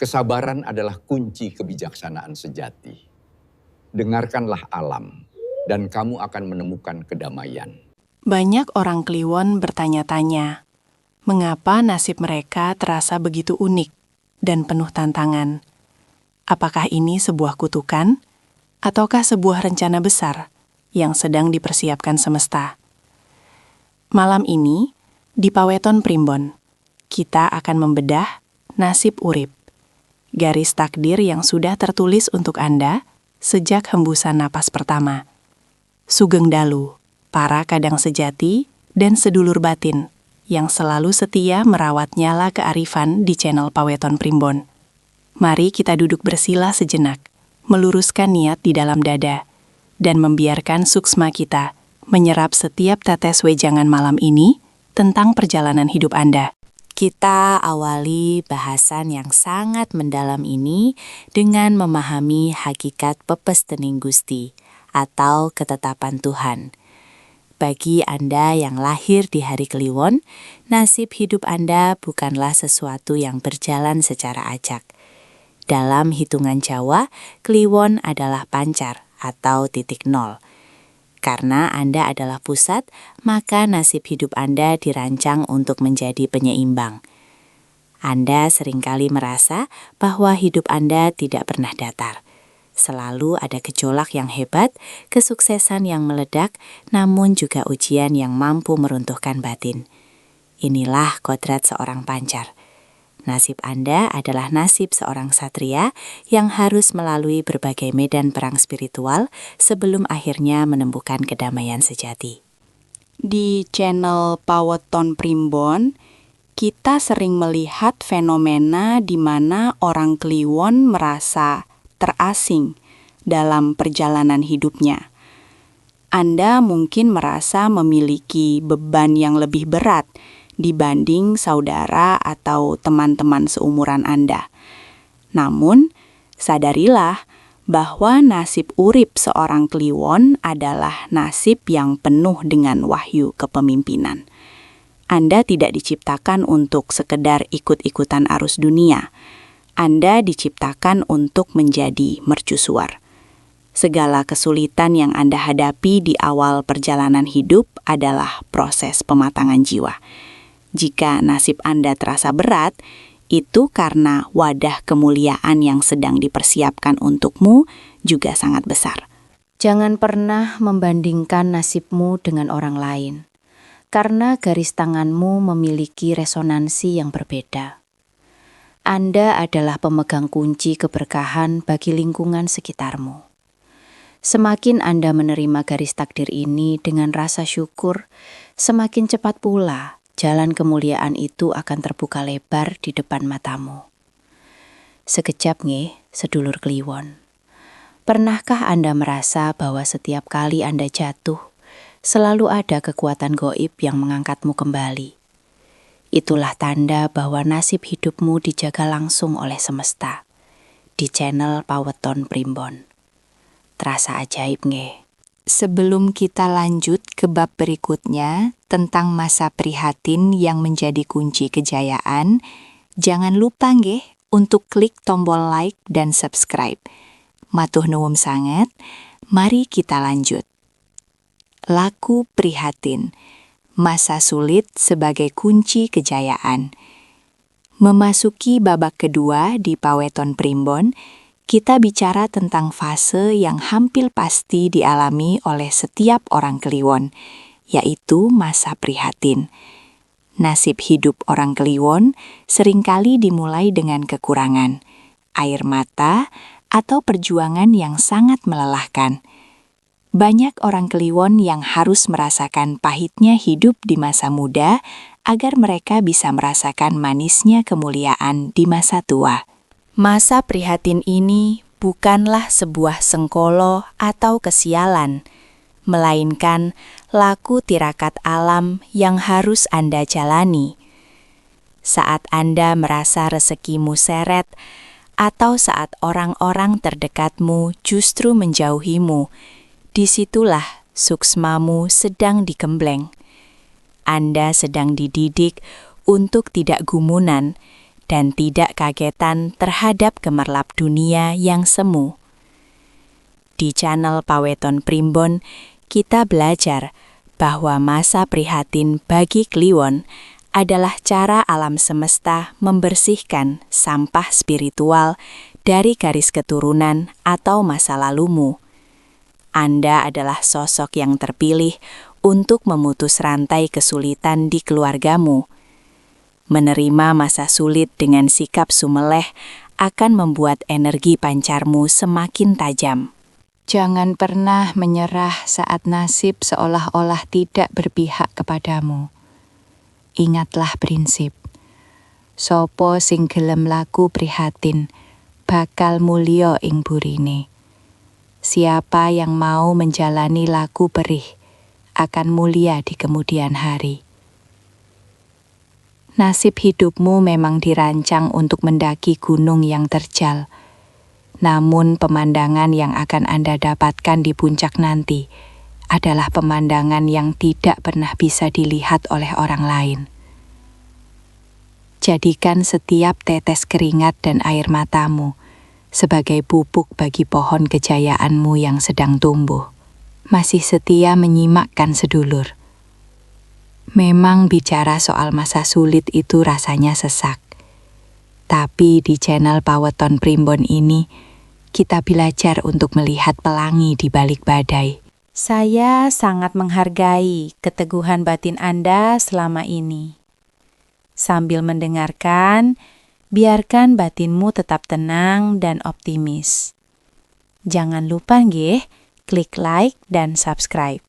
Kesabaran adalah kunci kebijaksanaan sejati. Dengarkanlah alam, dan kamu akan menemukan kedamaian. Banyak orang Kliwon bertanya-tanya, mengapa nasib mereka terasa begitu unik dan penuh tantangan? Apakah ini sebuah kutukan, ataukah sebuah rencana besar yang sedang dipersiapkan semesta? Malam ini, di Paweton Primbon, kita akan membedah nasib urip, garis takdir yang sudah tertulis untuk Anda sejak hembusan napas pertama. Sugeng Dalu, para kadang sejati dan sedulur batin yang selalu setia merawat nyala kearifan di channel Paweton Primbon. Mari kita duduk bersila sejenak, meluruskan niat di dalam dada, dan membiarkan suksma kita menyerap setiap tetes wejangan malam ini tentang perjalanan hidup Anda. Kita awali bahasan yang sangat mendalam ini dengan memahami hakikat pepestening Gusti atau ketetapan Tuhan. Bagi Anda yang lahir di hari Kliwon, nasib hidup Anda bukanlah sesuatu yang berjalan secara acak. Dalam hitungan Jawa, Kliwon adalah pancar atau titik nol. Karena Anda adalah pusat, maka nasib hidup Anda dirancang untuk menjadi penyeimbang. Anda seringkali merasa bahwa hidup Anda tidak pernah datar. Selalu ada gejolak yang hebat, kesuksesan yang meledak, namun juga ujian yang mampu meruntuhkan batin. Inilah kodrat seorang pancar. Nasib Anda adalah nasib seorang satria yang harus melalui berbagai medan perang spiritual sebelum akhirnya menemukan kedamaian sejati. Di channel Paweton Primbon, kita sering melihat fenomena di mana orang Kliwon merasa terasing dalam perjalanan hidupnya. Anda mungkin merasa memiliki beban yang lebih berat dibanding saudara atau teman-teman seumuran Anda. Namun, sadarilah bahwa nasib urip seorang Kliwon adalah nasib yang penuh dengan wahyu kepemimpinan. Anda tidak diciptakan untuk sekedar ikut-ikutan arus dunia. Anda diciptakan untuk menjadi mercusuar. Segala kesulitan yang Anda hadapi di awal perjalanan hidup adalah proses pematangan jiwa. Jika nasib Anda terasa berat, itu karena wadah kemuliaan yang sedang dipersiapkan untukmu juga sangat besar. Jangan pernah membandingkan nasibmu dengan orang lain, karena garis tanganmu memiliki resonansi yang berbeda. Anda adalah pemegang kunci keberkahan bagi lingkungan sekitarmu. Semakin Anda menerima garis takdir ini dengan rasa syukur, semakin cepat pula jalan kemuliaan itu akan terbuka lebar di depan matamu. Sekejap sedulur Kliwon. Pernahkah Anda merasa bahwa setiap kali Anda jatuh, selalu ada kekuatan gaib yang mengangkatmu kembali? Itulah tanda bahwa nasib hidupmu dijaga langsung oleh semesta. Di channel Paweton Primbon. Terasa ajaib Sebelum kita lanjut ke bab berikutnya tentang masa prihatin yang menjadi kunci kejayaan, jangan lupa untuk klik tombol like dan subscribe. Matur nuwun sanget, mari kita lanjut. Laku prihatin, masa sulit sebagai kunci kejayaan. Memasuki babak kedua di Paweton Primbon, kita bicara tentang fase yang hampir pasti dialami oleh setiap orang Kliwon, yaitu masa prihatin. Nasib hidup orang Kliwon seringkali dimulai dengan kekurangan, air mata, atau perjuangan yang sangat melelahkan. Banyak orang Kliwon yang harus merasakan pahitnya hidup di masa muda agar mereka bisa merasakan manisnya kemuliaan di masa tua. Masa prihatin ini bukanlah sebuah sengkolo atau kesialan, melainkan laku tirakat alam yang harus Anda jalani. Saat Anda merasa rezekimu seret, atau saat orang-orang terdekatmu justru menjauhimu, disitulah suksmamu sedang digembleng. Anda sedang dididik untuk tidak gumunan dan tidak kagetan terhadap gemerlap dunia yang semu. Di channel Paweton Primbon, kita belajar bahwa masa prihatin bagi Kliwon adalah cara alam semesta membersihkan sampah spiritual dari garis keturunan atau masa lalumu. Anda adalah sosok yang terpilih untuk memutus rantai kesulitan di keluargamu. Menerima masa sulit dengan sikap sumeleh akan membuat energi pancarmu semakin tajam. Jangan pernah menyerah saat nasib seolah-olah tidak berpihak kepadamu. Ingatlah prinsip, sopo sing gelem laku prihatin, bakal mulya ing burine. Siapa yang mau menjalani laku perih, akan mulia di kemudian hari. Nasib hidupmu memang dirancang untuk mendaki gunung yang terjal. Namun pemandangan yang akan Anda dapatkan di puncak nanti adalah pemandangan yang tidak pernah bisa dilihat oleh orang lain. Jadikan setiap tetes keringat dan air matamu sebagai pupuk bagi pohon kejayaanmu yang sedang tumbuh. Masih setia menyimakkan sedulur. Memang bicara soal masa sulit itu rasanya sesak. Tapi di channel Paweton Primbon ini, kita belajar untuk melihat pelangi di balik badai. Saya sangat menghargai keteguhan batin Anda selama ini. Sambil mendengarkan, biarkan batinmu tetap tenang dan optimis. Jangan lupa nggih, klik like dan subscribe.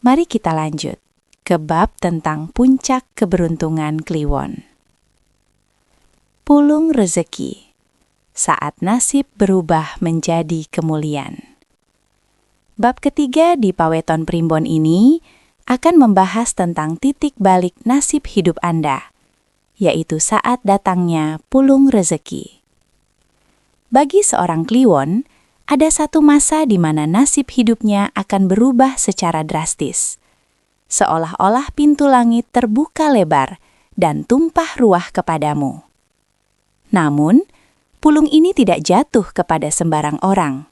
Mari kita lanjut ke bab tentang puncak keberuntungan Kliwon. Pulung rezeki. Saat nasib berubah menjadi kemuliaan. Bab ketiga di Paweton Primbon ini akan membahas tentang titik balik nasib hidup Anda, yaitu saat datangnya pulung rezeki. Bagi seorang Kliwon, ada satu masa di mana nasib hidupnya akan berubah secara drastis. Seolah-olah pintu langit terbuka lebar dan tumpah ruah kepadamu. Namun, pulung ini tidak jatuh kepada sembarang orang.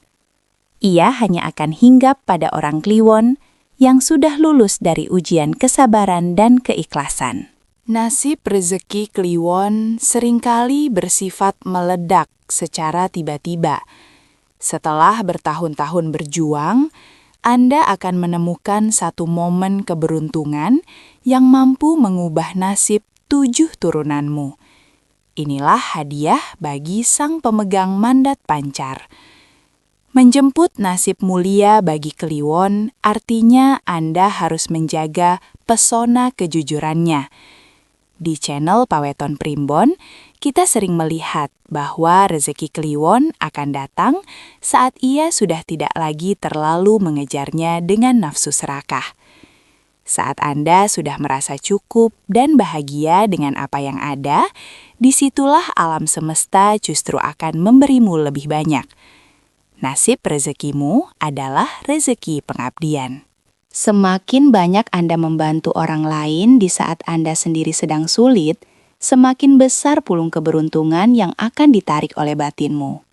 Ia hanya akan hinggap pada orang Kliwon yang sudah lulus dari ujian kesabaran dan keikhlasan. Nasib rezeki Kliwon seringkali bersifat meledak secara tiba-tiba. Setelah bertahun-tahun berjuang, Anda akan menemukan satu momen keberuntungan yang mampu mengubah nasib 7 turunanmu. Inilah hadiah bagi sang pemegang mandat pancar. Menjemput nasib mulia bagi Kliwon artinya Anda harus menjaga pesona kejujurannya. Di channel Paweton Primbon, kita sering melihat bahwa rezeki Kliwon akan datang saat ia sudah tidak lagi terlalu mengejarnya dengan nafsu serakah. Saat Anda sudah merasa cukup dan bahagia dengan apa yang ada, disitulah alam semesta justru akan memberimu lebih banyak. Nasib rezekimu adalah rezeki pengabdian. Semakin banyak Anda membantu orang lain di saat Anda sendiri sedang sulit, semakin besar pulung keberuntungan yang akan ditarik oleh batinmu.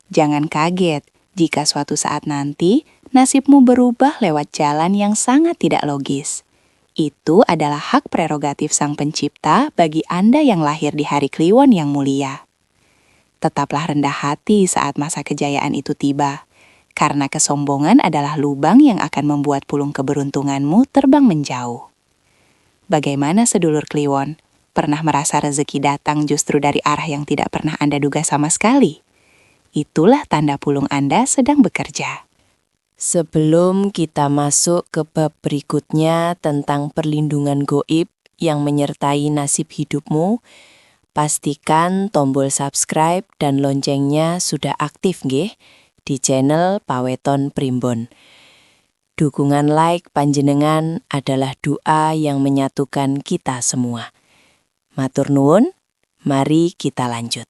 Jangan kaget jika suatu saat nanti nasibmu berubah lewat jalan yang sangat tidak logis. Itu adalah hak prerogatif Sang Pencipta bagi Anda yang lahir di hari Kliwon yang mulia. Tetaplah rendah hati saat masa kejayaan itu tiba, karena kesombongan adalah lubang yang akan membuat pulung keberuntunganmu terbang menjauh. Bagaimana sedulur Kliwon? Pernah merasa rezeki datang justru dari arah yang tidak pernah Anda duga sama sekali? Itulah tanda pulung Anda sedang bekerja. Sebelum kita masuk ke bab berikutnya tentang perlindungan gaib yang menyertai nasib hidupmu, pastikan tombol subscribe dan loncengnya sudah aktif nggih di channel Paweton Primbon. Dukungan like panjenengan adalah doa yang menyatukan kita semua. Matur nuwun, mari kita lanjut.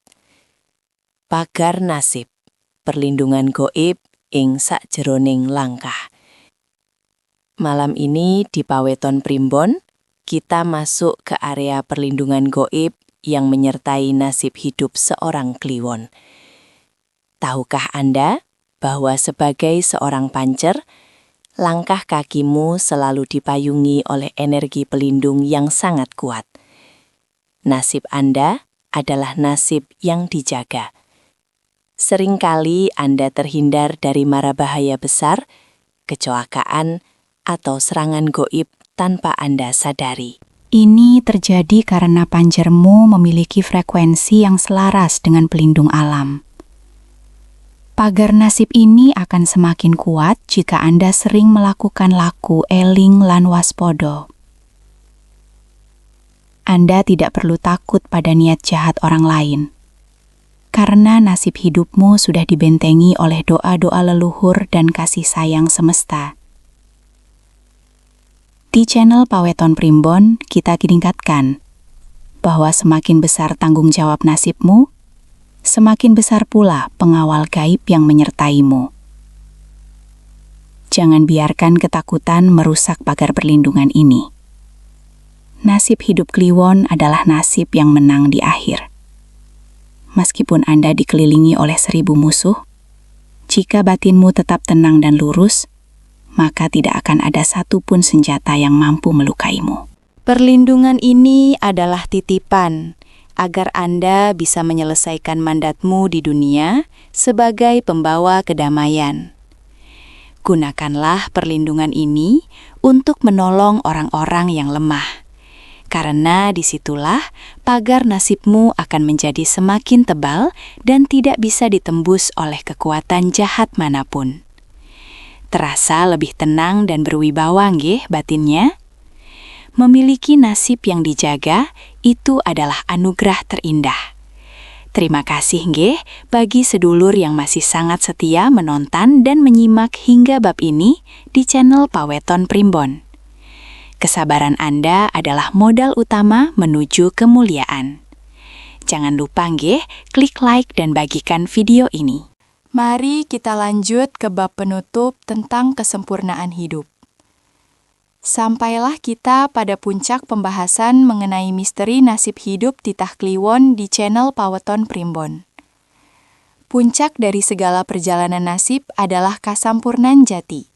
Pagar nasib, perlindungan gaib ing sakjeroning langkah. Malam ini di Paweton Primbon, kita masuk ke area perlindungan gaib yang menyertai nasib hidup seorang kliwon. Tahukah Anda bahwa sebagai seorang pancer, langkah kakimu selalu dipayungi oleh energi pelindung yang sangat kuat? Nasib Anda adalah nasib yang dijaga. Seringkali Anda terhindar dari mara bahaya besar, kecelakaan, atau serangan goib tanpa Anda sadari. Ini terjadi karena pancermu memiliki frekuensi yang selaras dengan pelindung alam. Pagar nasib ini akan semakin kuat jika Anda sering melakukan laku eling lan waspodo. Anda tidak perlu takut pada niat jahat orang lain, karena nasib hidupmu sudah dibentengi oleh doa-doa leluhur dan kasih sayang semesta. Di channel Paweton Primbon, kita tingkatkan bahwa semakin besar tanggung jawab nasibmu, semakin besar pula pengawal gaib yang menyertaimu. Jangan biarkan ketakutan merusak pagar perlindungan ini. Nasib hidup kliwon adalah nasib yang menang di akhir. Meskipun Anda dikelilingi oleh 1000 musuh, jika batinmu tetap tenang dan lurus, maka tidak akan ada satupun senjata yang mampu melukaimu. Perlindungan ini adalah titipan agar Anda bisa menyelesaikan mandatmu di dunia sebagai pembawa kedamaian. Gunakanlah perlindungan ini untuk menolong orang-orang yang lemah, karena disitulah pagar nasibmu akan menjadi semakin tebal dan tidak bisa ditembus oleh kekuatan jahat manapun. Terasa lebih tenang dan berwibawa nggih batinnya? Memiliki nasib yang dijaga itu adalah anugerah terindah. Terima kasih nggih bagi sedulur yang masih sangat setia menonton dan menyimak hingga bab ini di channel Paweton Primbon. Kesabaran Anda adalah modal utama menuju kemuliaan. Jangan lupa nggih, klik like dan bagikan video ini. Mari kita lanjut ke bab penutup tentang kesempurnaan hidup. Sampailah kita pada puncak pembahasan mengenai misteri nasib hidup titah kliwon di channel Paweton Primbon. Puncak dari segala perjalanan nasib adalah kasampurnan jati.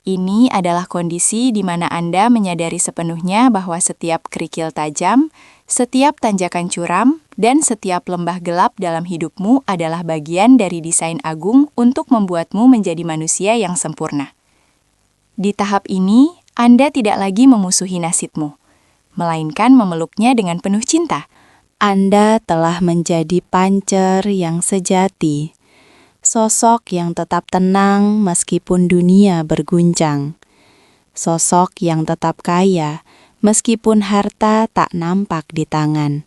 Ini adalah kondisi di mana Anda menyadari sepenuhnya bahwa setiap kerikil tajam, setiap tanjakan curam, dan setiap lembah gelap dalam hidupmu adalah bagian dari desain agung untuk membuatmu menjadi manusia yang sempurna. Di tahap ini, Anda tidak lagi memusuhi nasibmu, melainkan memeluknya dengan penuh cinta. Anda telah menjadi pancer yang sejati, sosok yang tetap tenang meskipun dunia berguncang, sosok yang tetap kaya meskipun harta tak nampak di tangan,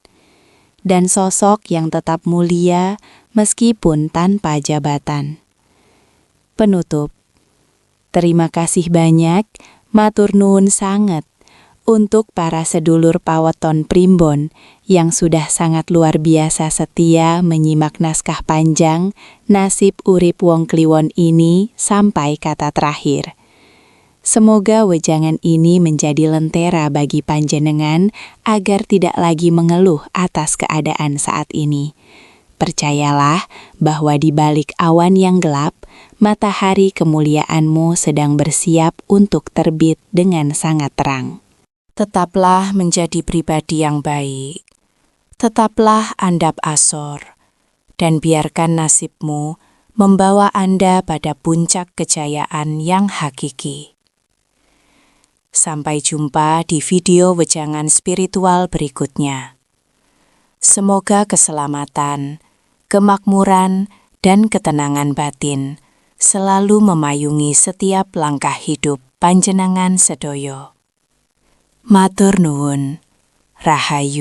dan sosok yang tetap mulia meskipun tanpa jabatan. Penutup, terima kasih banyak, matur nuwun sanget untuk para sedulur Paweton Primbon yang sudah sangat luar biasa setia menyimak naskah panjang nasib urip wong kliwon ini sampai kata terakhir. Semoga wejangan ini menjadi lentera bagi panjenengan agar tidak lagi mengeluh atas keadaan saat ini. Percayalah bahwa di balik awan yang gelap, matahari kemuliaanmu sedang bersiap untuk terbit dengan sangat terang. Tetaplah menjadi pribadi yang baik. Tetaplah andap asor. Dan biarkan nasibmu membawa Anda pada puncak kejayaan yang hakiki. Sampai jumpa di video wejangan spiritual berikutnya. Semoga keselamatan, kemakmuran, dan ketenangan batin selalu memayungi setiap langkah hidup panjenengan sedoyo. Matur nuwun, Rahayu.